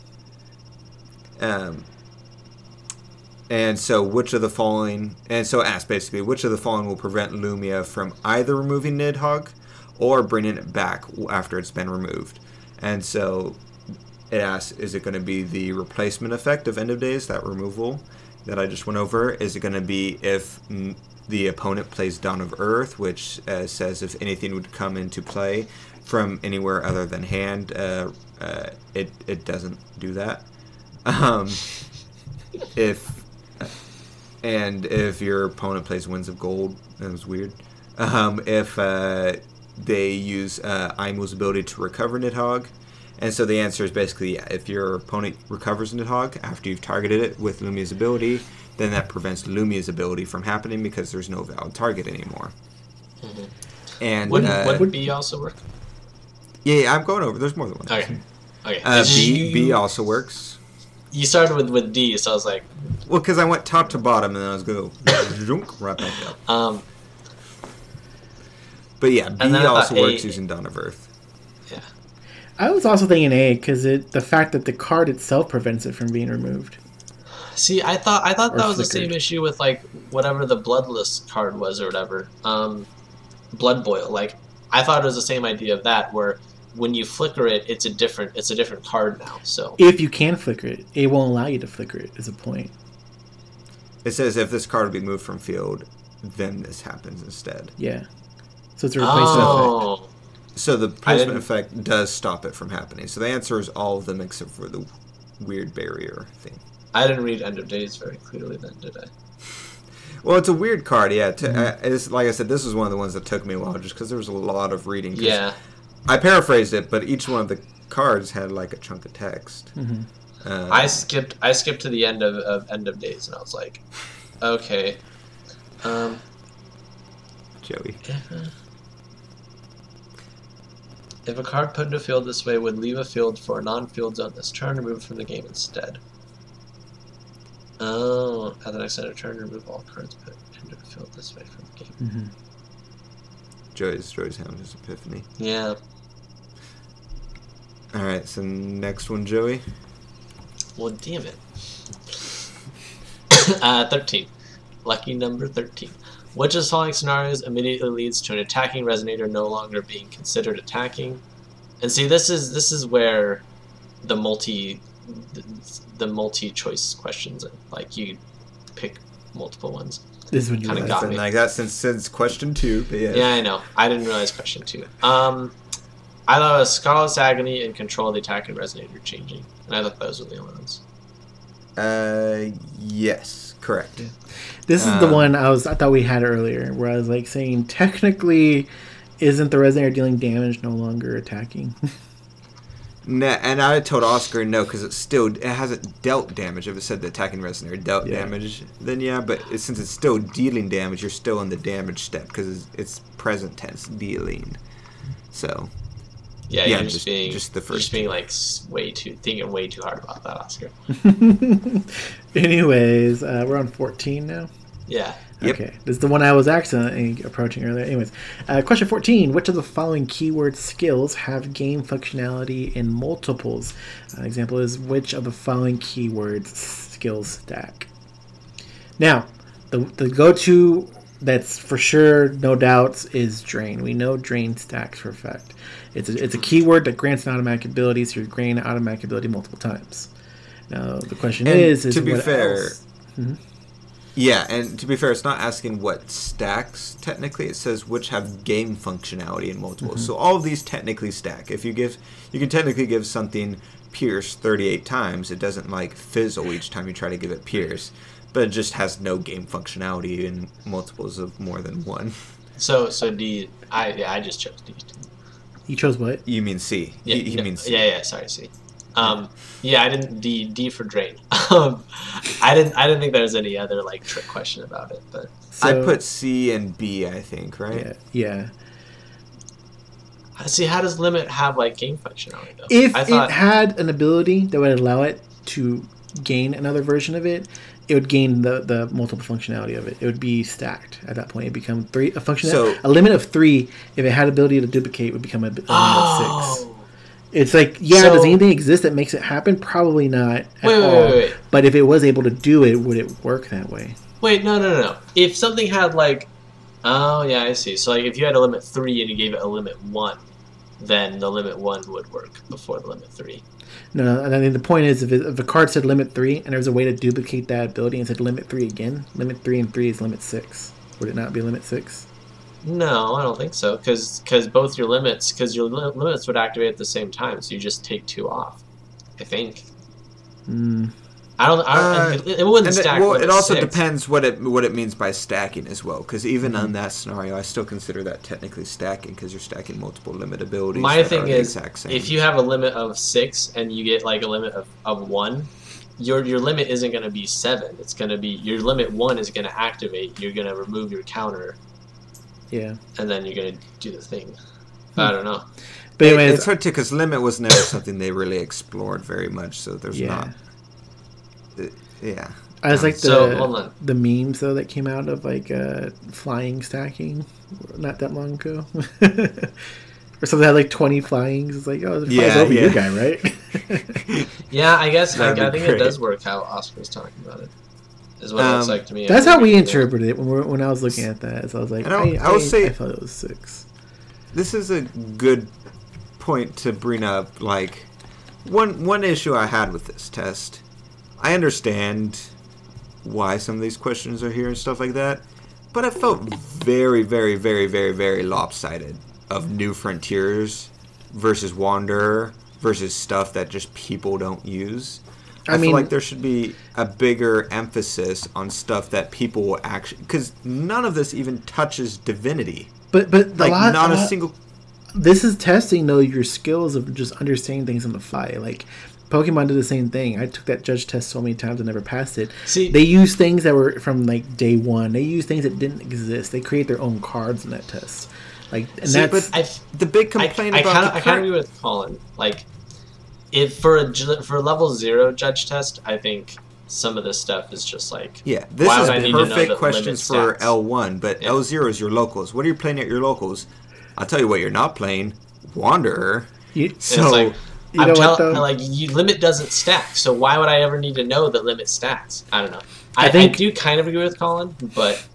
And so which of the following... And so ask, basically, which of the following will prevent Lumia from either removing Nidhogg or bringing it back after it's been removed? And so it asks, is it going to be the replacement effect of End of Days, that removal that I just went over? Is it going to be if the opponent plays Dawn of Earth, which says if anything would come into play from anywhere other than hand, it doesn't do that. If your opponent plays Winds of Gold, that was weird. If they use Aimu's ability to recover Nidhogg. And so the answer is basically, yeah, if your opponent recovers Nidhogg after you've targeted it with Lumia's ability, then that prevents Lumia's ability from happening because there's no valid target anymore. Mm-hmm. And would B also work? Yeah, I'm going over. There's more than one. Okay. B also works. You started with D, so I was like... Well, because I went top to bottom, and then I was going to go right back up. But yeah, B also works using Dawn of Earth. Yeah. I was also thinking A, because the fact that the card itself prevents it from being removed. See, I thought that was flickered. the same issue with, like, whatever the Bloodless card was or whatever. Blood Boil. Like, I thought it was the same idea of that, where when you flicker it, it's a different card now. So if you can flicker it, it won't allow you to flicker it. Is a point. It says if this card would be moved from field, then this happens instead. Yeah. So it's a replacement effect. So the replacement effect does stop it from happening. So the answer is all of them except for the weird barrier thing. I didn't read End of Days very clearly then, did I? Well, it's a weird card, yeah. It's, like I said, this was one of the ones that took me a while just because there was a lot of reading. Yeah. I paraphrased it, but each one of the cards had like a chunk of text. Mm-hmm. I skipped to the end of End of Days, and I was like, okay. Joey. If a card put into a field this way would leave a field for a non-field zone this turn, remove it from the game instead. Oh, at the next end of turn, remove all cards put into a field this way from the game. Mm-hmm. Joey's having his epiphany. Yeah. Alright, so next one, Joey. Well, damn it. 13. Lucky number 13. Which of the following scenarios immediately leads to an attacking resonator no longer being considered attacking? And see, this is where the multi choice questions, like you pick multiple ones. This is when you kind of It's got been me. like that since question 2. But yeah. Yeah, I know. I didn't realize question 2. I thought it was Scarlet's Agony and Control the Attack and Resonator changing. And I thought those were the only ones. Yes, correct. Yeah. This is the one I thought we had earlier, where I was like saying technically, isn't the resonator dealing damage no longer attacking? Nah, and I told Oscar no because it hasn't dealt damage. If it said the attacking resonator dealt damage, then yeah. But since it's still dealing damage, you're still in the damage step because it's present tense dealing. So yeah, you're just being the first. You're just being like thinking way too hard about that, Oscar. Anyways, we're on 14 now. Yeah. Yep. Okay, this is the one I was accidentally approaching earlier. Anyways, question 14. Which of the following keyword skills have game functionality in multiples? Example is, which of the following keywords skills stack? Now, the go-to that's for sure, no doubts, is Drain. We know Drain stacks for a fact. It's a keyword that grants an automatic ability, so you're granting an automatic ability multiple times. Now, the question is to be what fair... else? Mm-hmm. Yeah, and to be fair, it's not asking what stacks technically. It says which have game functionality in multiples. So all of these technically stack. If you can technically give something pierce 38 times. It doesn't like fizzle each time you try to give it pierce, but it just has no game functionality in multiples of more than one. So D. I just chose D. You chose what? You mean C? Yeah, he means C. Yeah. Sorry, C. Yeah, I didn't D for drain. I didn't think there was any other like trick question about it, but I put C and B, I think, right? Yeah. See, how does limit have like game functionality though? If it had an ability that would allow it to gain another version of it, it would gain the multiple functionality of it. It would be stacked at that point. It'd become a limit of 3. If it had ability to duplicate, it would become a limit of 6. It's like, does anything exist that makes it happen? Probably not at all. Wait. But if it was able to do it, would it work that way? Wait, no. If something had like, oh yeah, I see. So like, if you had a limit 3 and you gave it a limit 1, then the limit 1 would work before the limit 3. No. I mean, the point is, if a card said limit 3 and there was a way to duplicate that ability and said limit 3 again, limit 3 and 3 is limit 6. Would it not be limit 6? No, I don't think so. Because both your limits, limits would activate at the same time, so you just take 2 off. I think. It wouldn't stack. Well, it also 6. depends what it means by stacking as well. Because even on that scenario, I still consider that technically stacking because you're stacking multiple limit abilities. My thing is, if you have a limit of 6 and you get like a limit of 1, your limit isn't going to be 7. It's going to be your limit 1 is going to activate. You're going to remove your counter. Yeah. And then you're going to do the thing. I don't know. But anyway, it's hard to because limit was never something they really explored very much. So there's not. Yeah. I was like the memes though that came out of like flying stacking not that long ago. Or something that had like 20 flyings. It's like, oh, it flies over your guy, right? Yeah, I guess I think it does work how Oscar's talking about it. Is what it looks like to me. That's how we interpreted it when I was looking at that. So I was like, I thought it was 6. This is a good point to bring up. Like one issue I had with this test. I understand why some of these questions are here and stuff like that, but it felt very, very, very, very, very lopsided of New Frontiers versus Wanderer versus stuff that just people don't use. I feel like there should be a bigger emphasis on stuff that people will actually... Because none of this even touches divinity. But like, not a single... This is testing, though, your skills of just understanding things on the fly. Like, Pokemon did the same thing. I took that judge test so many times and never passed it. See, they used things that were from, like, day one. They used things that didn't exist. They create their own cards in that test. Like, and that's... the big complaint I kind of agree with Colin. Like... For a level 0 judge test, I think some of this stuff is just like... Yeah, this is perfect questions for L1, but L0 is your locals. What are you playing at your locals? I'll tell you what you're not playing. Wanderer. Limit doesn't stack, so why would I ever need to know that limit stacks? I don't know. I do kind of agree with Colin, but...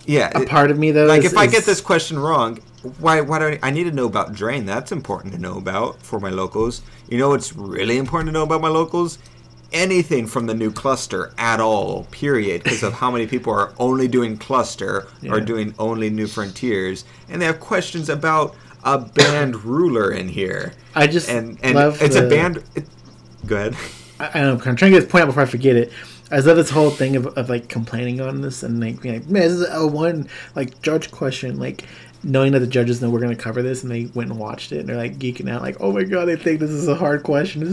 Yeah. A part of me, though, like, if I get this question wrong... Why do I need to know about drain? That's important to know about for my locals. You know what's really important to know about my locals? Anything from the new cluster at all, period, because of how many people are only doing cluster or doing only New Frontiers, and they have questions about a band ruler in here. I just love it's a band. Go ahead. I know. I'm trying to get this point out before I forget it. I love this whole thing of like complaining on this and like being like, man, this is an L1 like judge question, like. Knowing that the judges know we're going to cover this, and they went and watched it, and they're like geeking out, like, "Oh my god, they think this is a hard question. They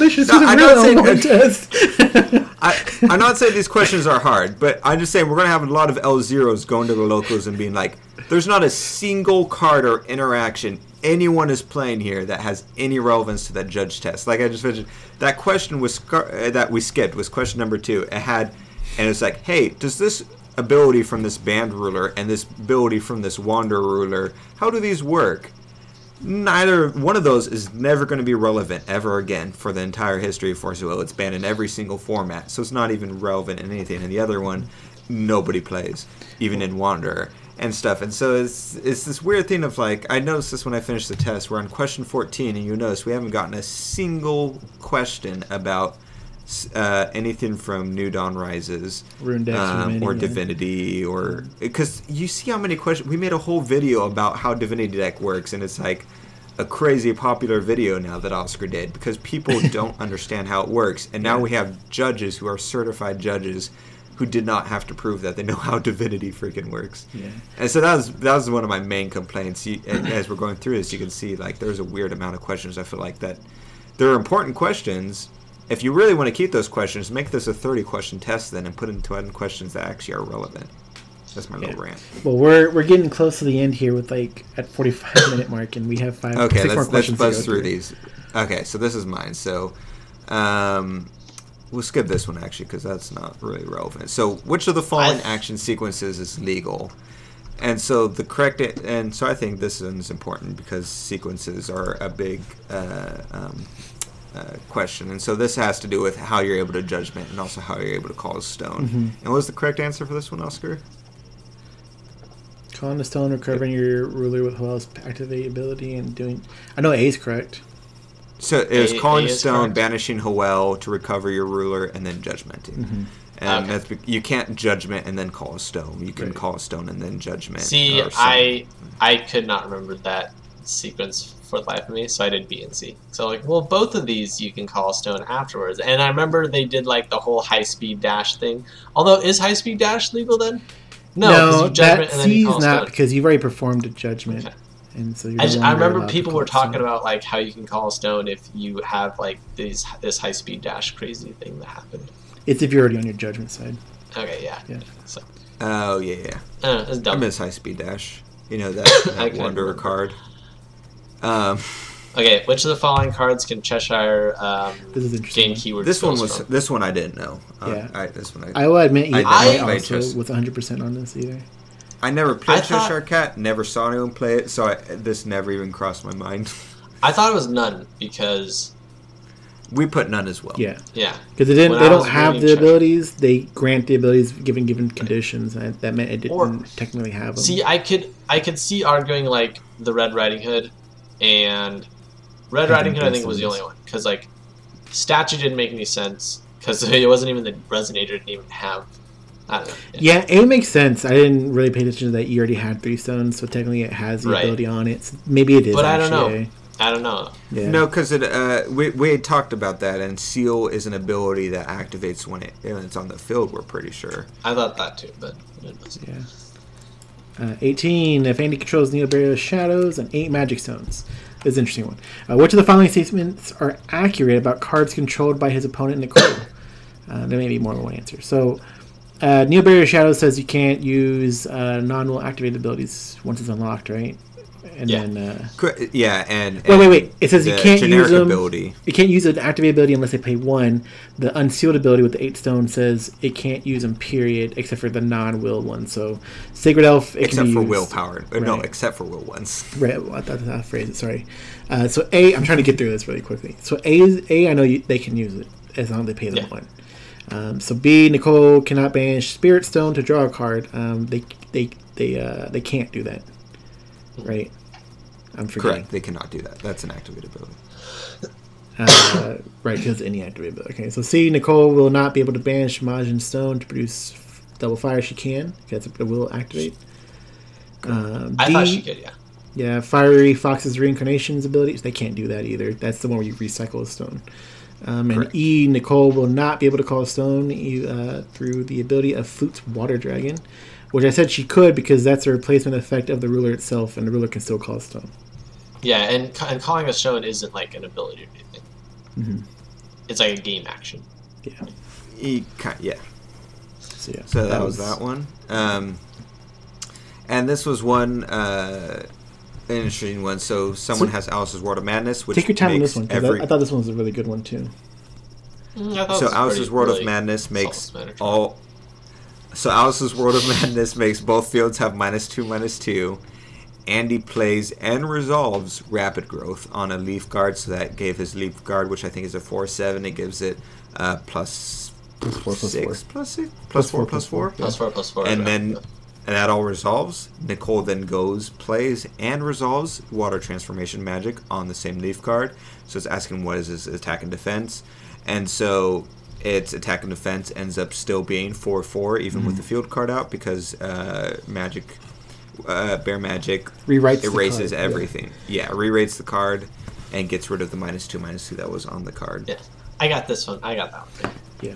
should see the real test." I'm not saying these questions are hard, but I'm just saying we're going to have a lot of L0s going to the locals and being like, "There's not a single card or interaction anyone is playing here that has any relevance to that judge test." Like I just mentioned, that question was that we skipped was question number 2. And it's like, "Hey, does this ability from this band ruler and this ability from this wanderer ruler, how do these work?" Neither one of those is never going to be relevant ever again for the entire history of Force of Will. It's banned in every single format, so it's not even relevant in anything. And the other one, nobody plays, even in Wanderer and stuff. And so it's this weird thing of like, I noticed this when I finished the test. We're on question 14, and you notice we haven't gotten a single question about anything from New Dawn Rises, Rune Dex, or Divinity, or because you see how many questions. We made a whole video about how Divinity deck works, and it's like a crazy popular video now that Oscar did because people don't understand how it works, and now we have judges who are certified judges who did not have to prove that they know how Divinity freaking works. Yeah. And so that was one of my main complaints. As we're going through this, you can see like there's a weird amount of questions. I feel like that there are important questions. If you really want to keep those questions, make this a 30-question test then and put in 20 questions that actually are relevant. That's my little rant. Well, we're getting close to the end here with like at 45-minute mark, and we have 6 more questions. Let's buzz through these. Okay, so this is mine. So we'll skip this one actually because that's not really relevant. So which of the following action sequences is legal? And so the correct so I think this one is important because sequences are a big question, and so this has to do with how you're able to judgment and also how you're able to call a stone. Mm-hmm. And what was the correct answer for this one, Oscar? Calling a stone, recovering your ruler with Howell's activate ability, and doing. I know A is correct. So it was calling a stone, banishing Howell to recover your ruler, and then judgmenting. Mm-hmm. And that's you can't judgment and then call a stone. You can call a stone and then judgment. See, I could not remember that sequence for the life of me, so I did B and C. So like, well, both of these you can call a stone afterwards. And I remember they did like the whole high-speed dash thing. Although, is high-speed dash legal then? No, that C is not because you've already performed a judgment. Okay. And so I remember people were talking about like how you can call a stone if you have like this high-speed dash crazy thing that happened. It's if you're already on your judgment side. Okay, yeah. So. Oh, yeah. It's dumb. I miss high-speed dash. You know, that Wanderer card. Okay, which of the following cards can Cheshire this is interesting. gain keyword? This one I didn't know. I will admit I also was 100% on this either. I never played Cheshire Cat, never saw anyone play it, so this never even crossed my mind. I thought it was none because we put none as well. Yeah. Because they don't have the abilities. They grant the abilities given conditions, and that meant it didn't technically have them. See, I could see arguing like the Red Riding Hood, and Red Riding Hood I think was the only one because like statue didn't make any sense because it wasn't even the resonator didn't even have. I don't know. Yeah, A makes sense. I didn't really pay attention to that. You already had 3 stones, so technically it has the ability on it. So maybe it is. But I don't know. I don't know. Yeah. No, because we had talked about that, and Seal is an ability that activates when it's on the field. We're pretty sure. I thought that too, but it wasn't. Yeah. 18. If Andy controls Neobarrier's shadows and 8 magic stones. This is an interesting one. Which of the following statements are accurate about cards controlled by his opponent Nicole? There may be more than one answer. So, Neobarrier Shadows says you can't use non-will activated abilities once it's unlocked, right? And then and wait. It says you can't use them. Ability. You can't use an activated ability unless they pay 1. The unsealed ability with the 8 stone says it can't use them. Period, except for the non-will one. So Sacred Elf, except for willpower. Right. No, except for will ones. Right. Well, that's how I phrased it. Sorry. So A, I'm trying to get through this really quickly. So A. I know they can use it as long as they pay them 1. So B, Nicole cannot banish Spirit Stone to draw a card. They can't do that, right? I'm forgetting. Correct. They cannot do that. That's an activated ability. Right, because any activated ability. Okay, so C, Nicole will not be able to banish Majin Stone to produce double fire. She can because it will activate. I thought she could. Yeah, Fiery Fox's Reincarnations abilities. They can't do that either. That's the one where you recycle a stone. And E, Nicole will not be able to call a stone through the ability of Flute's Water Dragon, which I said she could because that's a replacement effect of the ruler itself, and the ruler can still call a stone. Yeah, and calling a stone isn't like an ability or anything. Mm-hmm. It's like a game action. Yeah. So that was that one. And this was one an interesting one. So someone has Alice's World of Madness, which take your time on this one because I thought this one was a really good one too. So Alice's World of Madness makes all. So Alice's World of Madness makes both fields have -2/-2. Andy plays and resolves Rapid Growth on a Leaf Guard, so that gave his Leaf Guard, which I think is a 4/7. It gives it +4 +4 +4. And then that all resolves. Nicole then goes, plays, and resolves Water Transformation Magic on the same Leaf Card. So it's asking what is his attack and defense. And so its attack and defense ends up still being 4/4 even with the field card out because Bear Magic Rewrites erases the card, everything. Yeah, rewrites the card and gets rid of the -2/-2 that was on the card. Yeah, I got this one. I got that one. Yeah.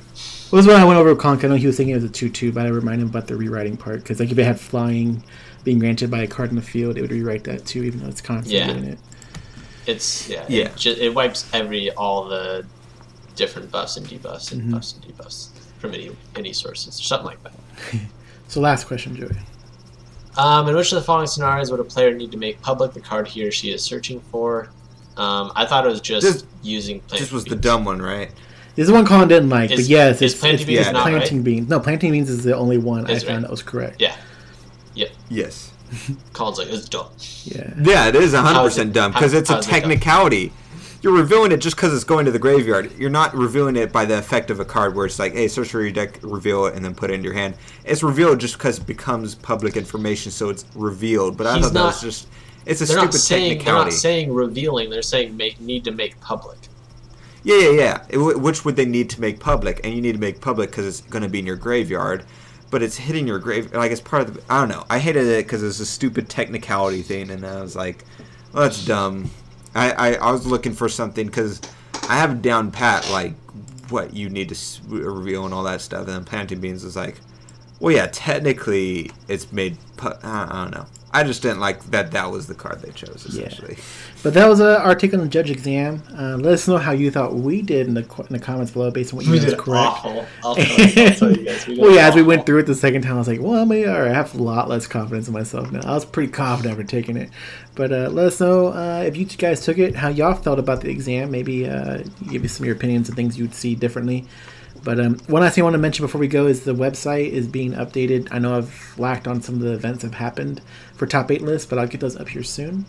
Well, this one I went over with Conk. I know he was thinking it was a 2/2, but I reminded him about the rewriting part because like if it had flying being granted by a card in the field, it would rewrite that too, even though it's constantly doing it. It wipes all the different buffs and debuffs and buffs and debuffs from any sources or something like that. So last question, Joey. In which of the following scenarios would a player need to make public the card he or she is searching for? I thought it was just using planting This was beans. the dumb one, right? This is one Colin didn't like, but yes, it's planting beans not planting right? beans. No, planting beans is the only one I Is found right. that was correct. Yeah. Yep. Yes. Colin's like, it's dumb. Yeah. Yeah, it is How is 100% it- dumb because it's a how is it dumb? technicality. You're revealing it just because it's going to the graveyard. You're not revealing it by the effect of a card where it's like, hey, search for your deck, reveal it, and then put it in your hand. It's revealed just because it becomes public information, so it's revealed. But I thought that was just... It's a stupid technicality. They're not saying revealing. They're saying need to make public. Yeah. Which would they need to make public? And you need to make public because it's going to be in your graveyard. But it's hitting your grave... Like, it's part of the... I don't know. I hated it because it's a stupid technicality thing. And I was like, well, that's dumb. I was looking for something because I have it down pat, like, what you need to reveal and all that stuff. And then planting beans is like, well, yeah, technically it's made... I don't know. I just didn't like that was the card they chose, essentially. Yeah. But that was our take on the judge exam. Let us know how you thought we did in the comments below based on what you We guys did correct. awful. I'll tell you guys. Well, yeah, as we went through it the second time, I was like, well, maybe I have a lot less confidence in myself now. I was pretty confident after taking it. But let us know if you guys took it, how y'all felt about the exam. Maybe give us some of your opinions and things you'd see differently. But one last thing I want to mention before we go is the website is being updated. I know I've lacked on some of the events that have happened for top 8 lists, but I'll get those up here soon.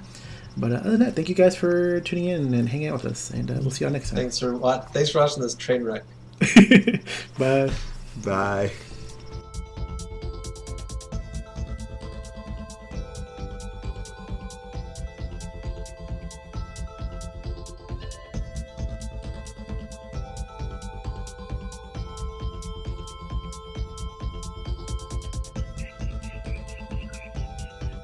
But other than that, thank you guys for tuning in and hanging out with us, and we'll see y'all next time. Thanks for watching this train wreck. Bye. Bye.